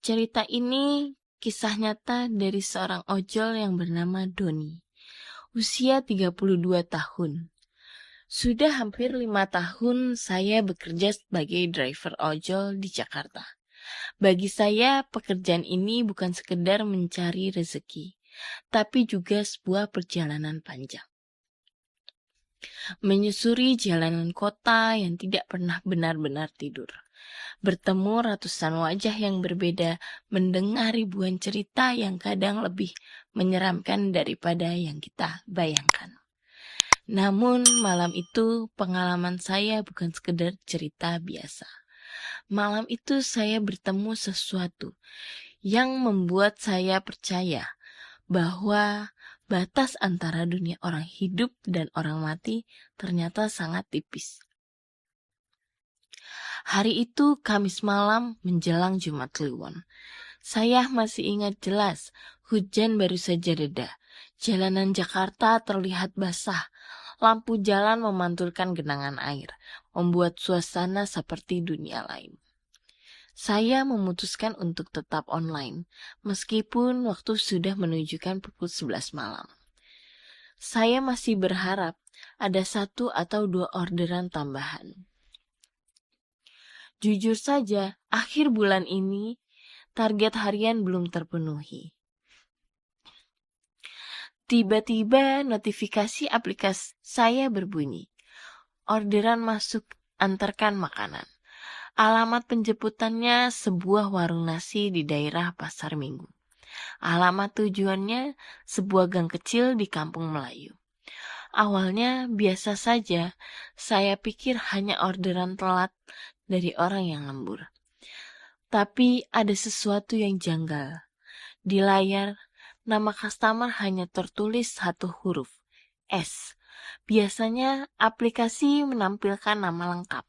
Cerita ini kisah nyata dari seorang ojol yang bernama Doni. Usia 32 tahun. Sudah hampir 5 tahun saya bekerja sebagai driver ojol di Jakarta. Bagi saya, pekerjaan ini bukan sekedar mencari rezeki, tapi juga sebuah perjalanan panjang. Menyusuri jalanan kota yang tidak pernah benar-benar tidur. Bertemu ratusan wajah yang berbeda, mendengar ribuan cerita yang kadang lebih menyeramkan daripada yang kita bayangkan. Namun malam itu pengalaman saya bukan sekedar cerita biasa. Malam itu saya bertemu sesuatu yang membuat saya percaya bahwa batas antara dunia orang hidup dan orang mati ternyata sangat tipis. Hari itu Kamis malam menjelang Jumat Kliwon. Saya masih ingat jelas, hujan baru saja reda. Jalanan Jakarta terlihat basah. Lampu jalan memantulkan genangan air, membuat suasana seperti dunia lain. Saya memutuskan untuk tetap online, meskipun waktu sudah menunjukkan pukul 11 malam. Saya masih berharap ada 1 atau 2 orderan tambahan. Jujur saja, akhir bulan ini target harian belum terpenuhi. Tiba-tiba notifikasi aplikasi saya berbunyi. Orderan masuk, antarkan makanan. Alamat penjemputannya sebuah warung nasi di daerah Pasar Minggu. Alamat tujuannya sebuah gang kecil di Kampung Melayu. Awalnya biasa saja, saya pikir hanya orderan telat dari orang yang lembur. Tapi ada sesuatu yang janggal. Di layar, nama customer hanya tertulis 1 huruf, S. Biasanya aplikasi menampilkan nama lengkap,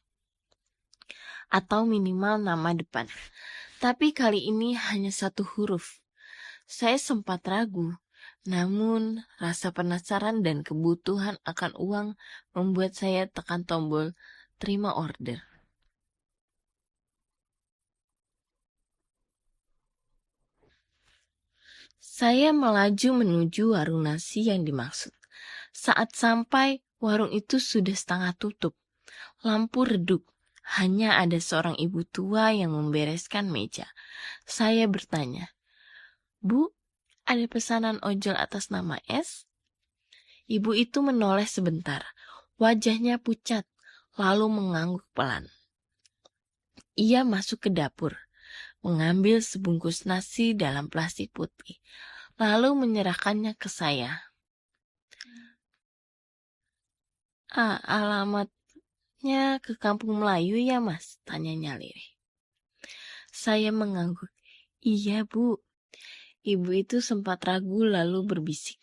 atau minimal nama depan. Tapi kali ini hanya 1 huruf. Saya sempat ragu, namun rasa penasaran dan kebutuhan akan uang membuat saya tekan tombol terima order. Saya melaju menuju warung nasi yang dimaksud. Saat sampai, warung itu sudah setengah tutup. Lampu redup. Hanya ada seorang ibu tua yang membereskan meja. Saya bertanya, "Bu, ada pesanan ojol atas nama S?" Ibu itu menoleh sebentar. Wajahnya pucat, lalu mengangguk pelan. Ia masuk ke dapur, mengambil sebungkus nasi dalam plastik putih, lalu menyerahkannya ke saya. Alamatnya ke Kampung Melayu ya mas? Tanyanya lirih. Saya mengangguk. Iya bu. Ibu itu sempat ragu lalu berbisik.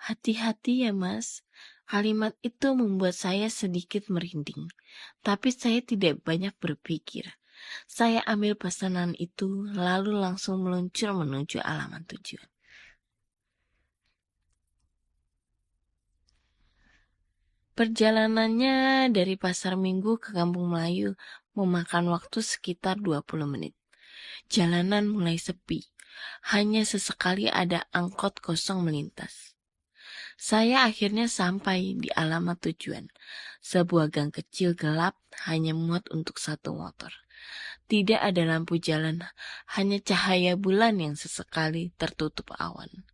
Hati-hati ya mas. Kalimat itu membuat saya sedikit merinding. Tapi saya tidak banyak berpikir. Saya ambil pesanan itu lalu langsung meluncur menuju alamat tujuan. Perjalanannya dari Pasar Minggu ke Kampung Melayu memakan waktu sekitar 20 menit. Jalanan mulai sepi. Hanya sesekali ada angkot kosong melintas. Saya akhirnya sampai di alamat tujuan. Sebuah gang kecil gelap hanya muat untuk 1 motor. Tidak ada lampu jalan, hanya cahaya bulan yang sesekali tertutup awan.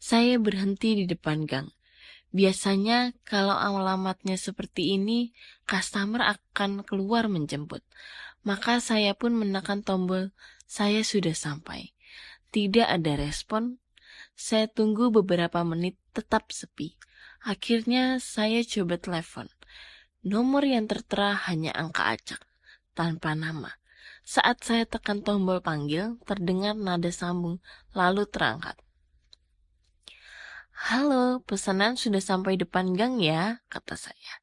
Saya berhenti di depan gang. Biasanya kalau alamatnya seperti ini, customer akan keluar menjemput. Maka saya pun menekan tombol, saya sudah sampai. Tidak ada respon. Saya tunggu beberapa menit tetap sepi. Akhirnya saya coba telepon. Nomor yang tertera hanya angka acak, tanpa nama. Saat saya tekan tombol panggil, terdengar nada sambung, lalu terangkat. Halo, pesanan sudah sampai depan gang ya, kata saya.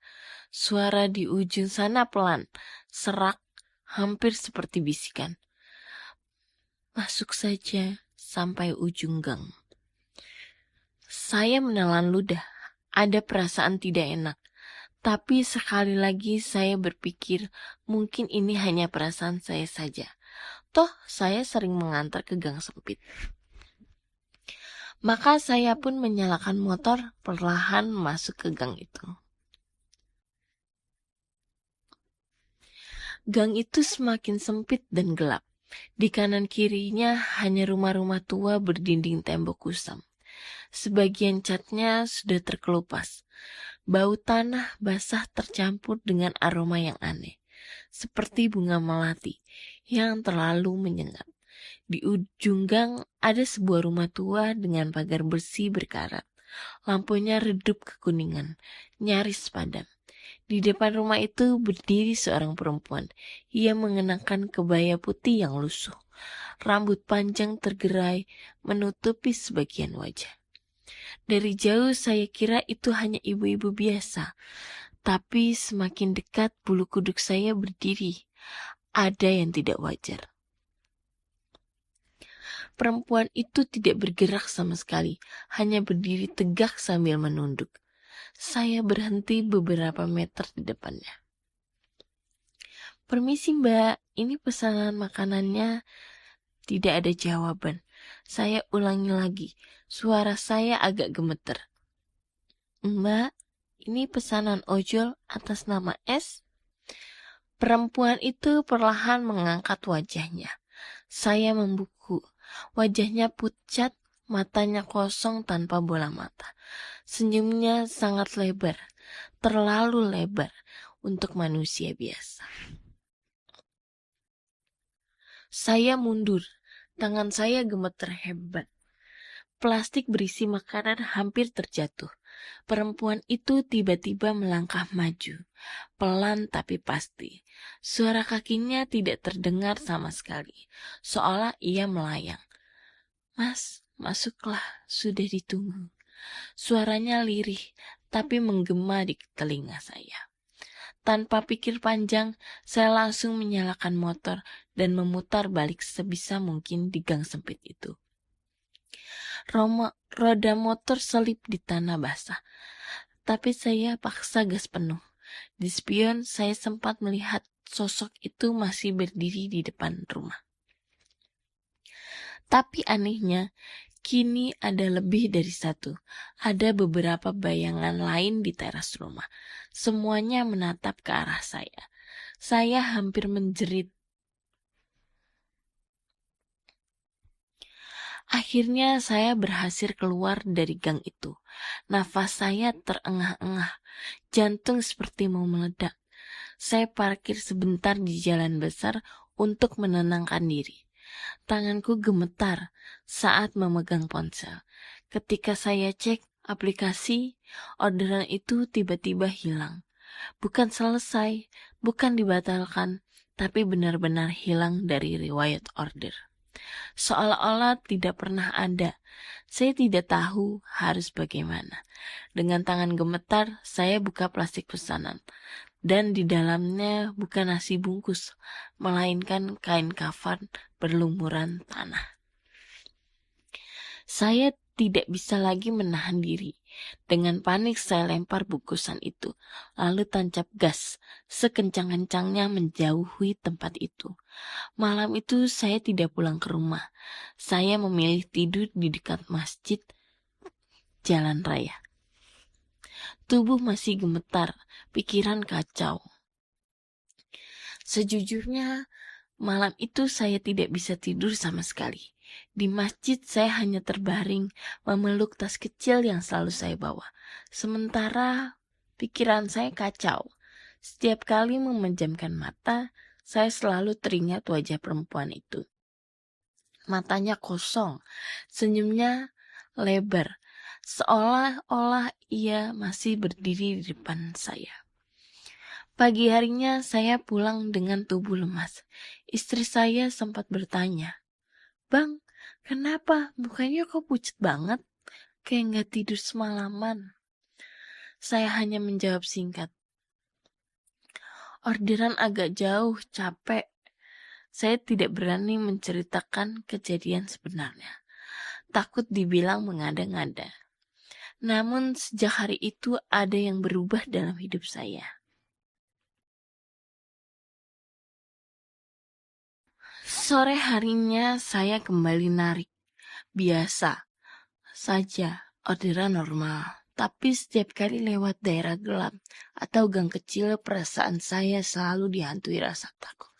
Suara di ujung sana pelan, serak, hampir seperti bisikan. Masuk saja sampai ujung gang. Saya menelan ludah, ada perasaan tidak enak. Tapi sekali lagi saya berpikir mungkin ini hanya perasaan saya saja. Toh saya sering mengantar ke gang sempit. Maka saya pun menyalakan motor perlahan masuk ke gang itu. Gang itu semakin sempit dan gelap. Di kanan kirinya hanya rumah-rumah tua berdinding tembok kusam. Sebagian catnya sudah terkelupas. Bau tanah basah tercampur dengan aroma yang aneh, seperti bunga melati yang terlalu menyengat. Di ujung gang ada sebuah rumah tua dengan pagar besi berkarat. Lampunya redup kekuningan, nyaris padam. Di depan rumah itu berdiri seorang perempuan. Ia mengenakan kebaya putih yang lusuh. Rambut panjang tergerai menutupi sebagian wajah. Dari jauh saya kira itu hanya ibu-ibu biasa. Tapi semakin dekat bulu kuduk saya berdiri. Ada yang tidak wajar. Perempuan itu tidak bergerak sama sekali. Hanya berdiri tegak sambil menunduk. Saya berhenti beberapa meter di depannya. "Permisi mbak, ini pesanan makanannya." Tidak ada jawaban. Saya ulangi lagi. Suara saya agak gemeter. "Mbak, ini pesanan ojol atas nama S." Perempuan itu perlahan mengangkat wajahnya. Saya membuku. Wajahnya pucat, matanya kosong tanpa bola mata. Senyumnya sangat lebar, terlalu lebar untuk manusia biasa. Saya mundur, tangan saya gemeter hebat. Plastik berisi makanan hampir terjatuh. Perempuan itu tiba-tiba melangkah maju, pelan tapi pasti. Suara kakinya tidak terdengar sama sekali, seolah ia melayang. "Mas, masuklah, sudah ditunggu." Suaranya lirih, tapi menggema di telinga saya. Tanpa pikir panjang, saya langsung menyalakan motor dan memutar balik sebisa mungkin di gang sempit itu. Roda motor selip di tanah basah, tapi saya paksa gas penuh. Di spion, saya sempat melihat sosok itu masih berdiri di depan rumah. Tapi anehnya, kini ada lebih dari satu. Ada beberapa bayangan lain di teras rumah. Semuanya menatap ke arah saya. Saya hampir menjerit. Akhirnya saya berhasil keluar dari gang itu. Nafas saya terengah-engah. Jantung seperti mau meledak. Saya parkir sebentar di jalan besar untuk menenangkan diri. Tanganku gemetar saat memegang ponsel. Ketika saya cek aplikasi, orderan itu tiba-tiba hilang. Bukan selesai, bukan dibatalkan, tapi benar-benar hilang dari riwayat order. Seolah-olah tidak pernah ada. Saya tidak tahu harus bagaimana. Dengan tangan gemetar, saya buka plastik pesanan. Dan di dalamnya bukan nasi bungkus, melainkan kain kafan berlumuran tanah. Saya tidak bisa lagi menahan diri. Dengan panik saya lempar bungkusan itu, lalu tancap gas sekencang-kencangnya menjauhi tempat itu. Malam itu saya tidak pulang ke rumah. Saya memilih tidur di dekat masjid jalan raya. Tubuh masih gemetar, pikiran kacau. Sejujurnya, malam itu saya tidak bisa tidur sama sekali. Di masjid saya hanya terbaring, memeluk tas kecil yang selalu saya bawa. Sementara pikiran saya kacau. Setiap kali memejamkan mata, saya selalu teringat wajah perempuan itu. Matanya kosong, senyumnya lebar, seolah-olah ia masih berdiri di depan saya. Pagi harinya saya pulang dengan tubuh lemas. Istri saya sempat bertanya, "Bang, kenapa mukanya kok pucat banget? Kayak nggak tidur semalaman." Saya hanya menjawab singkat, "Orderan agak jauh, capek." Saya tidak berani menceritakan kejadian sebenarnya. Takut dibilang mengada-ngada. Namun sejak hari itu ada yang berubah dalam hidup saya. Sore harinya saya kembali narik. Biasa saja, orderan normal. Tapi setiap kali lewat daerah gelap atau gang kecil, perasaan saya selalu dihantui rasa takut.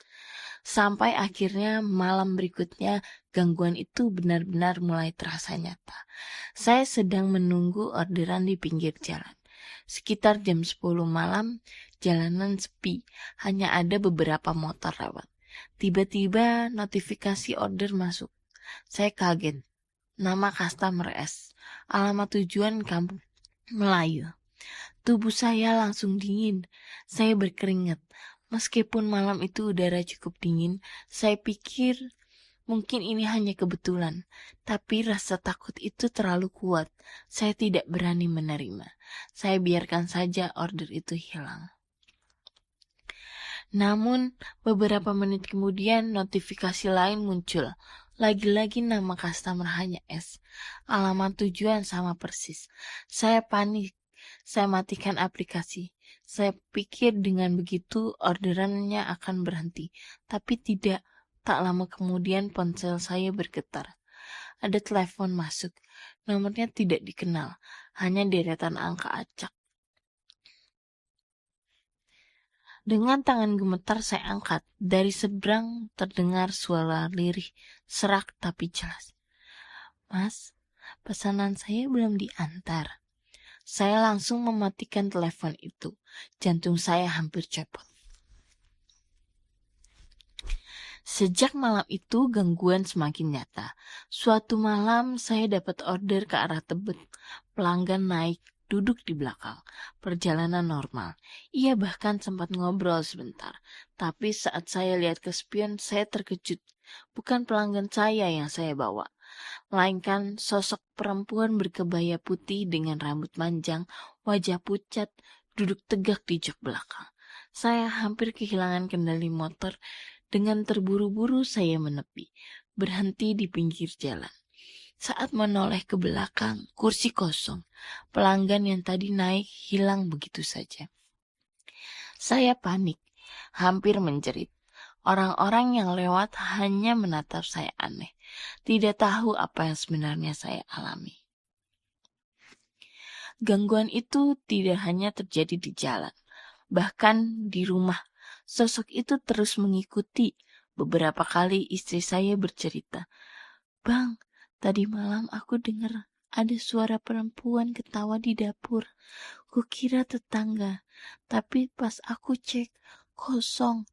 Sampai akhirnya malam berikutnya, gangguan itu benar-benar mulai terasa nyata. Saya sedang menunggu orderan di pinggir jalan. Sekitar jam 10 malam, jalanan sepi, hanya ada beberapa motor lewat. Tiba-tiba notifikasi order masuk. Saya kaget. Nama customer S. Alamat tujuan Kampung Melayu. Tubuh saya langsung dingin. Saya berkeringat. Meskipun malam itu udara cukup dingin, saya pikir mungkin ini hanya kebetulan. Tapi rasa takut itu terlalu kuat. Saya tidak berani menerima. Saya biarkan saja order itu hilang. Namun, beberapa menit kemudian notifikasi lain muncul. Lagi-lagi nama customer hanya S. Alamat tujuan sama persis. Saya panik. Saya matikan aplikasi. Saya pikir dengan begitu orderannya akan berhenti. Tapi tidak. Tak lama kemudian ponsel saya bergetar. Ada telepon masuk. Nomornya tidak dikenal. Hanya deretan angka acak. Dengan tangan gemetar saya angkat. Dari seberang terdengar suara lirih, serak tapi jelas. Mas, pesanan saya belum diantar. Saya langsung mematikan telepon itu. Jantung saya hampir copot. Sejak malam itu gangguan semakin nyata. Suatu malam saya dapat order ke arah Tebet. Pelanggan naik, duduk di belakang. Perjalanan normal. Ia bahkan sempat ngobrol sebentar. Tapi saat saya lihat ke spion, saya terkejut. Bukan pelanggan saya yang saya bawa, melainkan sosok perempuan berkebaya putih dengan rambut panjang, wajah pucat, duduk tegak di jok belakang. Saya hampir kehilangan kendali motor. Dengan terburu-buru saya menepi, berhenti di pinggir jalan. Saat menoleh ke belakang, kursi kosong. Pelanggan yang tadi naik hilang begitu saja. Saya panik, hampir menjerit. Orang-orang yang lewat hanya menatap saya aneh, tidak tahu apa yang sebenarnya saya alami. Gangguan itu tidak hanya terjadi di jalan, bahkan di rumah. Sosok itu terus mengikuti. Beberapa kali istri saya bercerita, "Bang, tadi malam aku dengar ada suara perempuan ketawa di dapur. Kukira tetangga, tapi pas aku cek, kosong."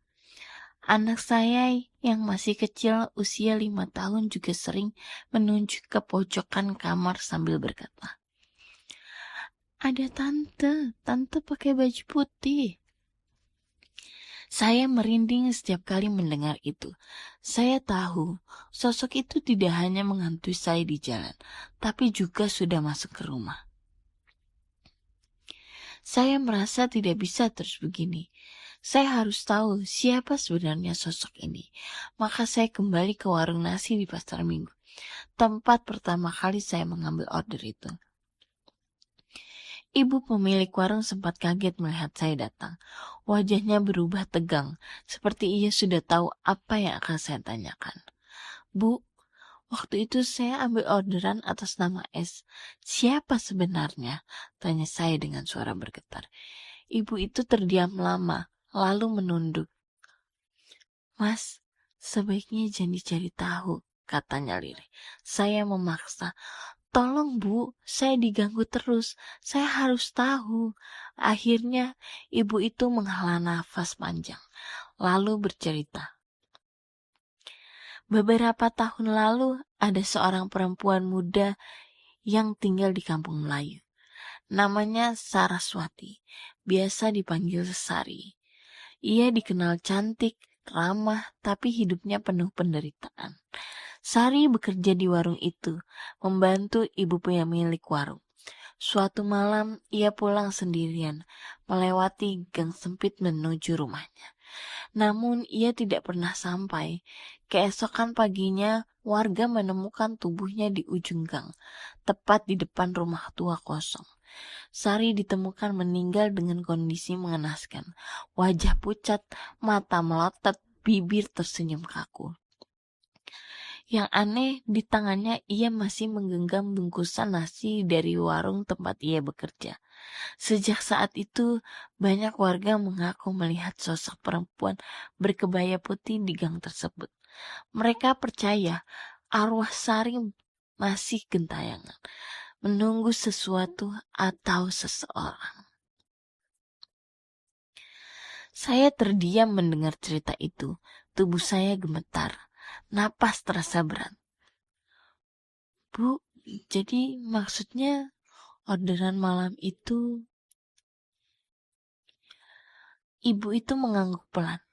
Anak saya yang masih kecil usia 5 tahun juga sering menunjuk ke pojokan kamar sambil berkata, "Ada tante pakai baju putih." Saya merinding setiap kali mendengar itu. Saya tahu sosok itu tidak hanya menghantui saya di jalan, tapi juga sudah masuk ke rumah. Saya merasa tidak bisa terus begini. Saya harus tahu siapa sebenarnya sosok ini. Maka saya kembali ke warung nasi di Pasar Minggu, tempat pertama kali saya mengambil order itu. Ibu pemilik warung sempat kaget melihat saya datang. Wajahnya berubah tegang, seperti ia sudah tahu apa yang akan saya tanyakan. "Bu, waktu itu saya ambil orderan atas nama S. Siapa sebenarnya?" tanya saya dengan suara bergetar. Ibu itu terdiam lama, lalu menunduk. "Mas, sebaiknya jangan dicari tahu," katanya lirih. Saya memaksa, "Tolong Bu, saya diganggu terus. Saya harus tahu." Akhirnya ibu itu menghela nafas panjang, lalu bercerita. Beberapa tahun lalu ada seorang perempuan muda yang tinggal di kampung Melayu. Namanya Saraswati, biasa dipanggil Sari. Ia dikenal cantik, ramah, tapi hidupnya penuh penderitaan. Sari bekerja di warung itu, membantu ibu pemilik warung. Suatu malam, ia pulang sendirian, melewati gang sempit menuju rumahnya. Namun, ia tidak pernah sampai. Keesokan paginya, warga menemukan tubuhnya di ujung gang, tepat di depan rumah tua kosong. Sari ditemukan meninggal dengan kondisi mengenaskan. Wajah pucat, mata melotot, bibir tersenyum kaku. Yang aneh, di tangannya ia masih menggenggam bungkusan nasi dari warung tempat ia bekerja. Sejak saat itu, banyak warga mengaku melihat sosok perempuan berkebaya putih di gang tersebut. Mereka percaya arwah Sari masih gentayangan, menunggu sesuatu atau seseorang. Saya terdiam mendengar cerita itu. Tubuh saya gemetar. Napas terasa berat. Bu, jadi maksudnya orderan malam itu... Ibu itu mengangguk pelan.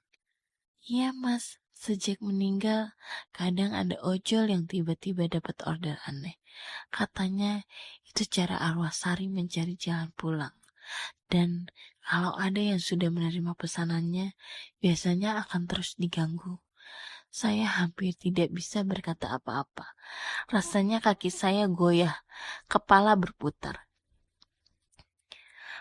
Iya mas, sejak meninggal, kadang ada ojol yang tiba-tiba dapat order aneh. Katanya itu cara arwah Sari mencari jalan pulang. Dan kalau ada yang sudah menerima pesanannya, biasanya akan terus diganggu. Saya hampir tidak bisa berkata apa-apa. Rasanya kaki saya goyah, kepala berputar.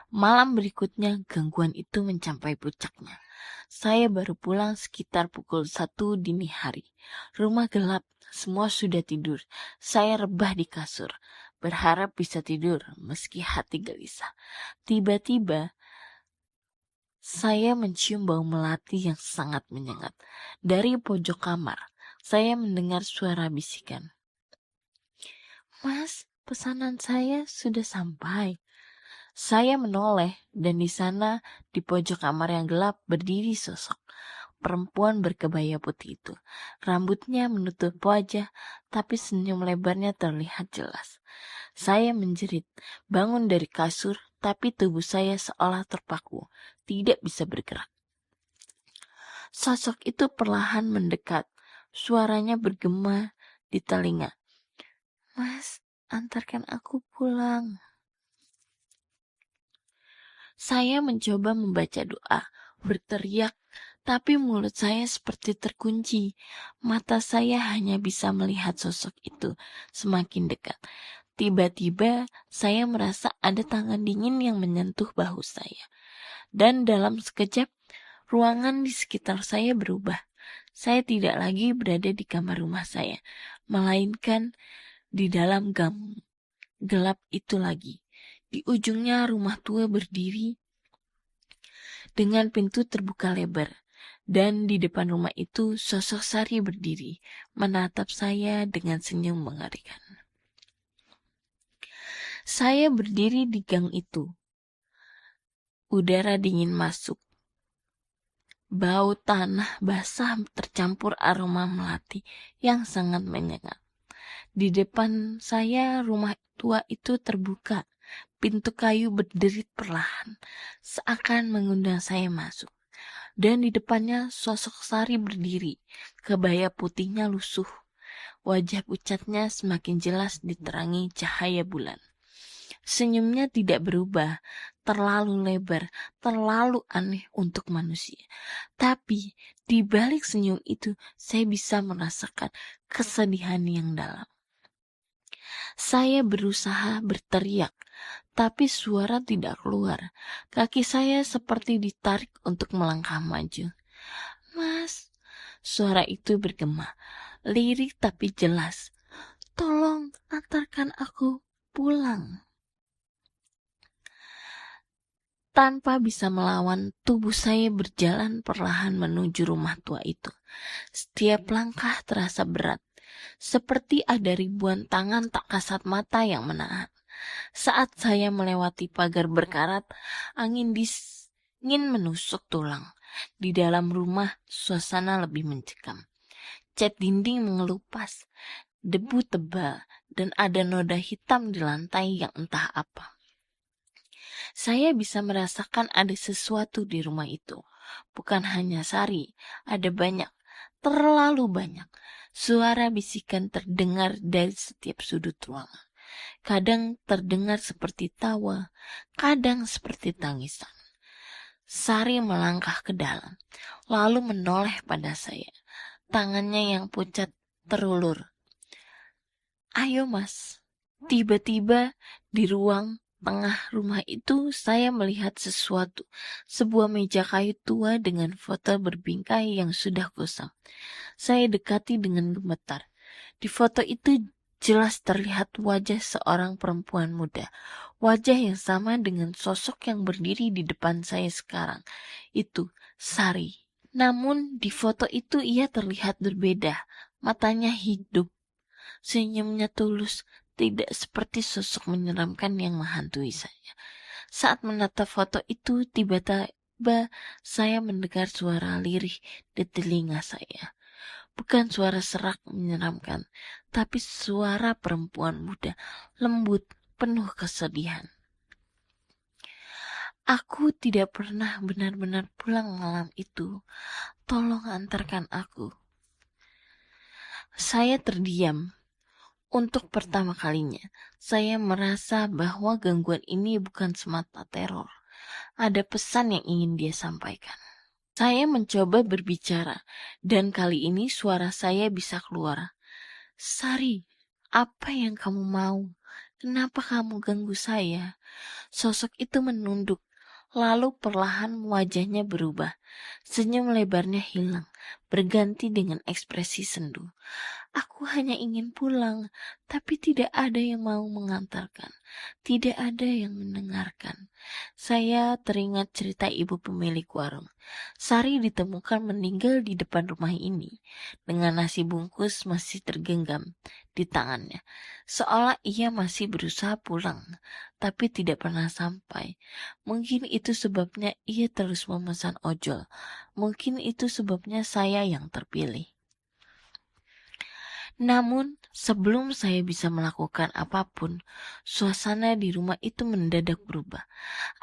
Malam berikutnya gangguan itu mencapai puncaknya. Saya baru pulang sekitar pukul 1 dini hari. Rumah gelap, semua sudah tidur. Saya rebah di kasur, berharap bisa tidur meski hati gelisah. Tiba-tiba saya mencium bau melati yang sangat menyengat. Dari pojok kamar, saya mendengar suara bisikan. Mas, pesanan saya sudah sampai. Saya menoleh dan di sana di pojok kamar yang gelap berdiri sosok perempuan berkebaya putih itu. Rambutnya menutup wajah, tapi senyum lebarnya terlihat jelas. Saya menjerit, bangun dari kasur, tapi tubuh saya seolah terpaku, tidak bisa bergerak. Sosok itu perlahan mendekat, suaranya bergema di telinga. Mas, antarkan aku pulang. Saya mencoba membaca doa, berteriak, tapi mulut saya seperti terkunci. Mata saya hanya bisa melihat sosok itu semakin dekat. Tiba-tiba saya merasa ada tangan dingin yang menyentuh bahu saya. Dan dalam sekejap, ruangan di sekitar saya berubah. Saya tidak lagi berada di kamar rumah saya, melainkan di dalam gang gelap itu lagi. Di ujungnya rumah tua berdiri dengan pintu terbuka lebar. Dan di depan rumah itu sosok Sari berdiri, menatap saya dengan senyum mengerikan. Saya berdiri di gang itu. Udara dingin masuk. Bau tanah basah tercampur aroma melati yang sangat menyengat. Di depan saya rumah tua itu terbuka. Pintu kayu berderit perlahan, seakan mengundang saya masuk. Dan di depannya sosok Sari berdiri, kebaya putihnya lusuh. Wajah pucatnya semakin jelas diterangi cahaya bulan. Senyumnya tidak berubah, terlalu lebar, terlalu aneh untuk manusia. Tapi di balik senyum itu saya bisa merasakan kesedihan yang dalam. Saya berusaha berteriak, tapi suara tidak keluar. Kaki saya seperti ditarik untuk melangkah maju. Mas, suara itu bergema, lirik tapi jelas. Tolong antarkan aku pulang. Tanpa bisa melawan, tubuh saya berjalan perlahan menuju rumah tua itu. Setiap langkah terasa berat, seperti ada ribuan tangan tak kasat mata yang menahan. Saat saya melewati pagar berkarat, angin dingin menusuk tulang. Di dalam rumah, suasana lebih mencekam. Cat dinding mengelupas, debu tebal, dan ada noda hitam di lantai yang entah apa. Saya bisa merasakan ada sesuatu di rumah itu. Bukan hanya Sari, ada banyak, terlalu banyak. Suara bisikan terdengar dari setiap sudut ruangan. Kadang terdengar seperti tawa, kadang seperti tangisan. Sari melangkah ke dalam, lalu menoleh pada saya. Tangannya yang pucat terulur. Ayo mas. Tiba-tiba di ruang tengah rumah itu saya melihat sesuatu. Sebuah meja kayu tua dengan foto berbingkai yang sudah kusam. Saya dekati dengan gemetar. Di foto itu jelas terlihat wajah seorang perempuan muda. Wajah yang sama dengan sosok yang berdiri di depan saya sekarang. Itu Sari. Namun di foto itu ia terlihat berbeda. Matanya hidup, senyumnya tulus, tidak seperti sosok menyeramkan yang menghantui saya. Saat menatap foto itu, tiba-tiba saya mendengar suara lirih di telinga saya. Bukan suara serak menyeramkan, tapi suara perempuan muda, lembut, penuh kesedihan. Aku tidak pernah benar-benar pulang malam itu. Tolong antarkan aku. Saya terdiam. Untuk pertama kalinya, saya merasa bahwa gangguan ini bukan semata teror. Ada pesan yang ingin dia sampaikan. Saya mencoba berbicara, dan kali ini suara saya bisa keluar. Sari, apa yang kamu mau? Kenapa kamu ganggu saya? Sosok itu menunduk, lalu perlahan wajahnya berubah. Senyum lebarnya hilang, berganti dengan ekspresi sendu. Aku hanya ingin pulang, tapi tidak ada yang mau mengantarkan. Tidak ada yang mendengarkan. Saya teringat cerita ibu pemilik warung. Sari ditemukan meninggal di depan rumah ini, dengan nasi bungkus masih tergenggam di tangannya. Seolah ia masih berusaha pulang, tapi tidak pernah sampai. Mungkin itu sebabnya ia terus memesan ojol. Mungkin itu sebabnya saya yang terpilih. Namun, sebelum saya bisa melakukan apapun, suasana di rumah itu mendadak berubah.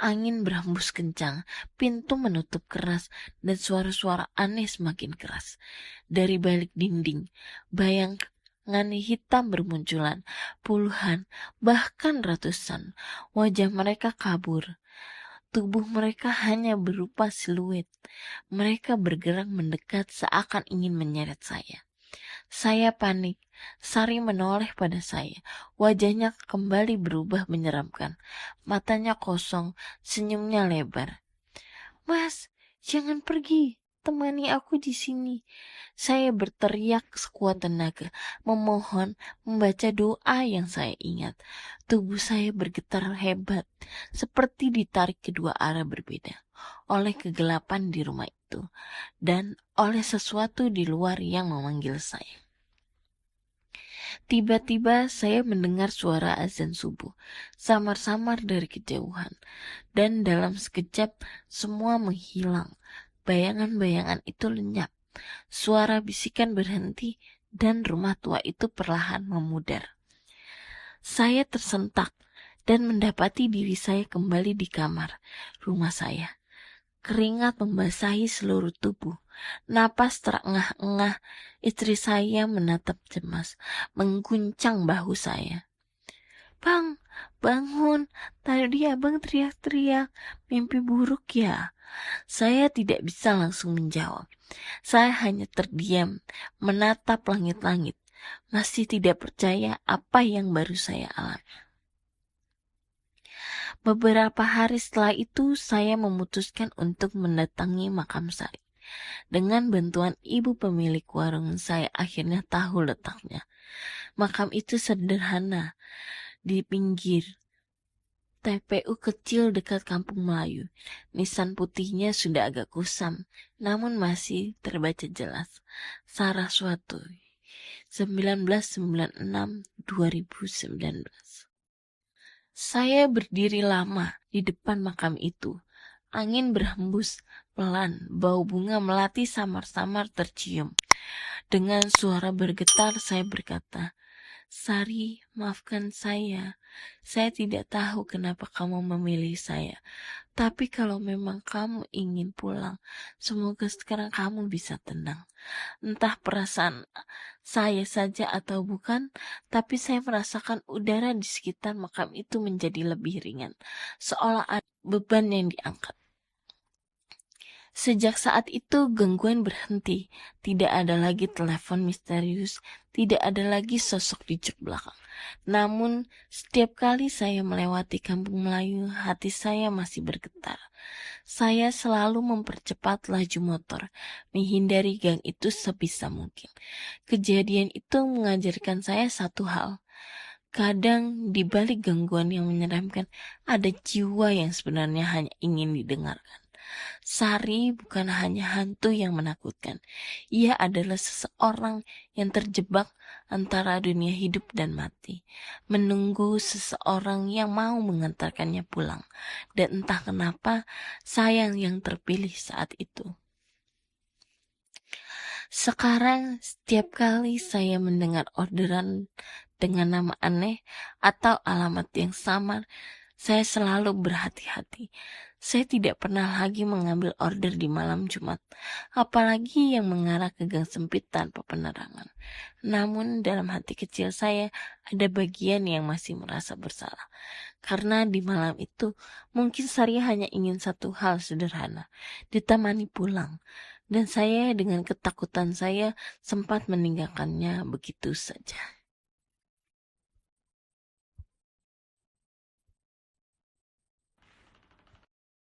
Angin berhembus kencang, pintu menutup keras, dan suara-suara aneh semakin keras. Dari balik dinding, bayangan hitam bermunculan, puluhan, bahkan ratusan. Wajah mereka kabur. Tubuh mereka hanya berupa siluet. Mereka bergerak mendekat seakan ingin menyeret saya. Saya panik. Sari menoleh pada saya. Wajahnya kembali berubah menyeramkan. Matanya kosong, senyumnya lebar. Mas, jangan pergi. Temani aku di sini. Saya berteriak sekuat tenaga, memohon, membaca doa yang saya ingat. Tubuh saya bergetar hebat, seperti ditarik kedua arah berbeda oleh kegelapan di rumah itu dan oleh sesuatu di luar yang memanggil saya. Tiba-tiba saya mendengar suara azan subuh, samar-samar dari kejauhan, dan dalam sekejap semua menghilang. Bayangan-bayangan itu lenyap, suara bisikan berhenti, dan rumah tua itu perlahan memudar. Saya tersentak dan mendapati diri saya kembali di kamar rumah saya. Keringat membasahi seluruh tubuh. Napas terengah-engah. Istri saya menatap cemas, mengguncang bahu saya. Bang, bangun. Tadi abang teriak-teriak. Mimpi buruk ya? Saya tidak bisa langsung menjawab. Saya hanya terdiam, menatap langit-langit. Masih tidak percaya apa yang baru saya alami. Beberapa hari setelah itu, saya memutuskan untuk mendatangi makam Sari. Dengan bantuan ibu pemilik warung, saya akhirnya tahu letaknya. Makam itu sederhana, di pinggir TPU kecil dekat Kampung Melayu. Nisan putihnya sudah agak kusam, namun masih terbaca jelas. Saraswati, 1996-2019. Saya berdiri lama di depan makam itu. Angin berhembus pelan, bau bunga melati samar-samar tercium. Dengan suara bergetar saya berkata, Sari, maafkan saya. Saya tidak tahu kenapa kamu memilih saya. Tapi kalau memang kamu ingin pulang, semoga sekarang kamu bisa tenang. Entah perasaan saya saja atau bukan, tapi saya merasakan udara di sekitar makam itu menjadi lebih ringan, seolah ada beban yang diangkat. Sejak saat itu gangguan berhenti. Tidak ada lagi telepon misterius, tidak ada lagi sosok di jok belakang. Namun, setiap kali saya melewati Kampung Melayu, hati saya masih bergetar. Saya selalu mempercepat laju motor, menghindari gang itu sebisa mungkin. Kejadian itu mengajarkan saya satu hal. Kadang di balik gangguan yang menyeramkan, ada jiwa yang sebenarnya hanya ingin didengarkan. Sari bukan hanya hantu yang menakutkan. Ia adalah seseorang yang terjebak antara dunia hidup dan mati, menunggu seseorang yang mau mengantarkannya pulang. Dan entah kenapa, saya yang terpilih saat itu. Sekarang, setiap kali saya mendengar orderan dengan nama aneh atau alamat yang samar, saya selalu berhati-hati. Saya tidak pernah lagi mengambil order di malam Jumat, apalagi yang mengarah ke gang sempit tanpa penerangan. Namun dalam hati kecil saya ada bagian yang masih merasa bersalah. Karena di malam itu mungkin Sari hanya ingin satu hal sederhana, ditemani pulang. Dan saya dengan ketakutan saya sempat meninggalkannya begitu saja.